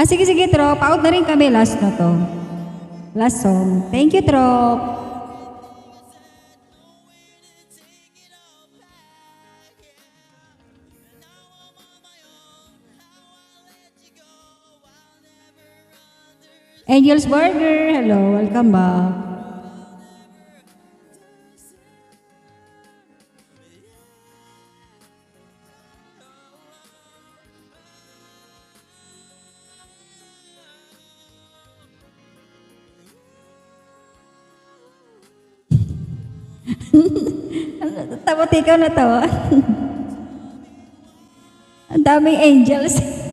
Sige, sige, Trop. Out na rin kami. Last na to. Last song. Thank you, Trop. Angel's Burger. Hello, welcome back. Tawa, ikaw na tawa. Ang daming angels.